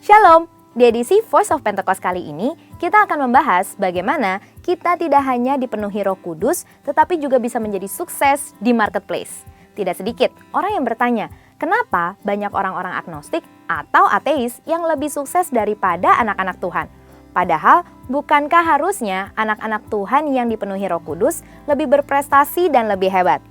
Shalom! Di edisi Voice of Pentecost kali ini, kita akan membahas bagaimana kita tidak hanya dipenuhi Roh Kudus, tetapi juga bisa menjadi sukses di marketplace. Tidak sedikit orang yang bertanya, kenapa banyak orang-orang agnostik atau ateis yang lebih sukses daripada anak-anak Tuhan? Padahal, bukankah harusnya anak-anak Tuhan yang dipenuhi Roh Kudus lebih berprestasi dan lebih hebat?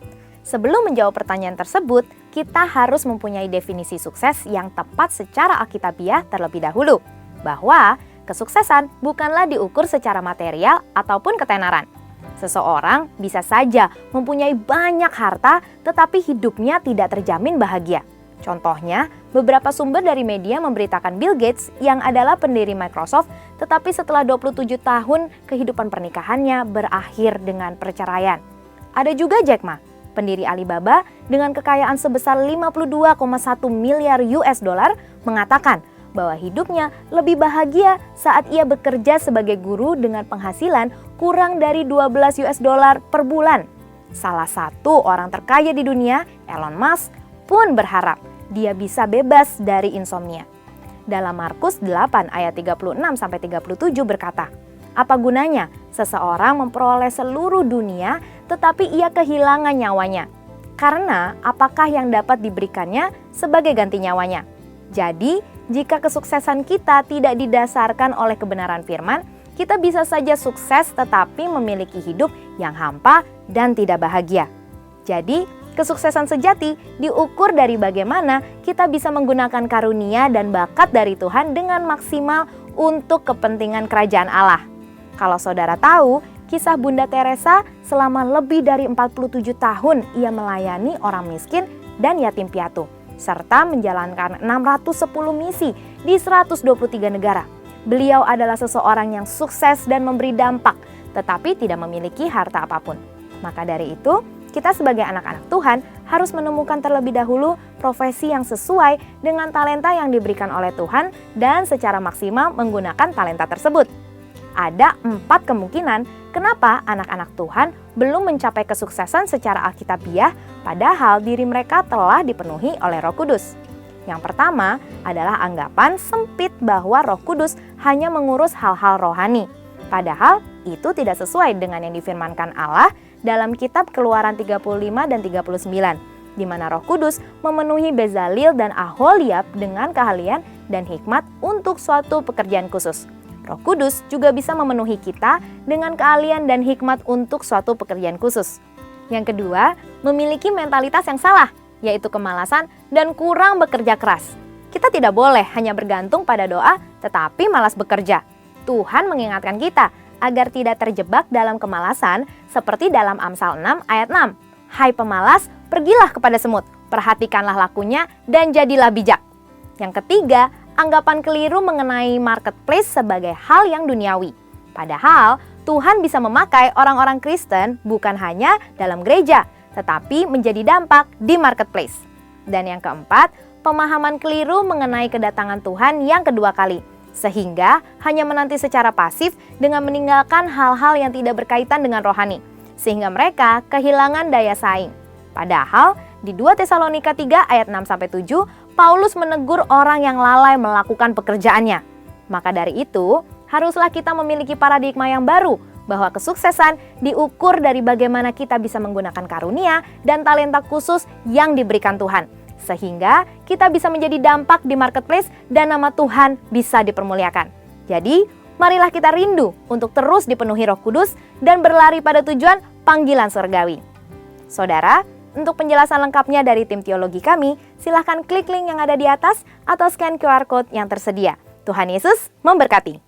Sebelum menjawab pertanyaan tersebut, kita harus mempunyai definisi sukses yang tepat secara alkitabiah terlebih dahulu. Bahwa kesuksesan bukanlah diukur secara material ataupun ketenaran. Seseorang bisa saja mempunyai banyak harta tetapi hidupnya tidak terjamin bahagia. Contohnya, beberapa sumber dari media memberitakan Bill Gates yang adalah pendiri Microsoft tetapi setelah 27 tahun kehidupan pernikahannya berakhir dengan perceraian. Ada juga Jack Ma, pendiri Alibaba dengan kekayaan sebesar 52,1 miliar US dollar mengatakan bahwa hidupnya lebih bahagia saat ia bekerja sebagai guru dengan penghasilan kurang dari 12 US dollar per bulan. Salah satu orang terkaya di dunia, Elon Musk, pun berharap dia bisa bebas dari insomnia. Dalam Markus 8 ayat 36-37 berkata, "Apa gunanya seseorang memperoleh seluruh dunia tetapi ia kehilangan nyawanya? Karena apakah yang dapat diberikannya sebagai ganti nyawanya?" Jadi, jika kesuksesan kita tidak didasarkan oleh kebenaran firman, kita bisa saja sukses tetapi memiliki hidup yang hampa dan tidak bahagia. Jadi, kesuksesan sejati diukur dari bagaimana kita bisa menggunakan karunia dan bakat dari Tuhan dengan maksimal untuk kepentingan kerajaan Allah. Kalau saudara tahu, kisah Bunda Teresa selama lebih dari 47 tahun ia melayani orang miskin dan yatim piatu, serta menjalankan 610 misi di 123 negara. Beliau adalah seseorang yang sukses dan memberi dampak, tetapi tidak memiliki harta apapun. Maka dari itu, kita sebagai anak-anak Tuhan harus menemukan terlebih dahulu profesi yang sesuai dengan talenta yang diberikan oleh Tuhan dan secara maksimal menggunakan talenta tersebut. Ada 4 kemungkinan kenapa anak-anak Tuhan belum mencapai kesuksesan secara alkitabiah padahal diri mereka telah dipenuhi oleh Roh Kudus. Yang pertama adalah anggapan sempit bahwa Roh Kudus hanya mengurus hal-hal rohani. Padahal itu tidak sesuai dengan yang difirmankan Allah dalam kitab Keluaran 35 dan 39, di mana Roh Kudus memenuhi Bezalel dan Aholiab dengan keahlian dan hikmat untuk suatu pekerjaan khusus. Roh Kudus juga bisa memenuhi kita dengan keahlian dan hikmat untuk suatu pekerjaan khusus. Yang kedua, memiliki mentalitas yang salah, yaitu kemalasan dan kurang bekerja keras. Kita tidak boleh hanya bergantung pada doa, tetapi malas bekerja. Tuhan mengingatkan kita agar tidak terjebak dalam kemalasan seperti dalam Amsal 6 ayat 6. "Hai pemalas, pergilah kepada semut, perhatikanlah lakunya dan jadilah bijak." Yang ketiga, anggapan keliru mengenai marketplace sebagai hal yang duniawi. Padahal, Tuhan bisa memakai orang-orang Kristen bukan hanya dalam gereja, tetapi menjadi dampak di marketplace. Dan yang keempat, pemahaman keliru mengenai kedatangan Tuhan yang kedua kali, sehingga hanya menanti secara pasif dengan meninggalkan hal-hal yang tidak berkaitan dengan rohani, sehingga mereka kehilangan daya saing. Padahal, di 2 Tesalonika 3 ayat 6-7, Paulus menegur orang yang lalai melakukan pekerjaannya. Maka dari itu, haruslah kita memiliki paradigma yang baru bahwa kesuksesan diukur dari bagaimana kita bisa menggunakan karunia dan talenta khusus yang diberikan Tuhan. Sehingga kita bisa menjadi dampak di marketplace dan nama Tuhan bisa dipermuliakan. Jadi, marilah kita rindu untuk terus dipenuhi Roh Kudus dan berlari pada tujuan panggilan surgawi. Saudara, untuk penjelasan lengkapnya dari tim teologi kami, silahkan klik link yang ada di atas atau scan QR Code yang tersedia. Tuhan Yesus memberkati.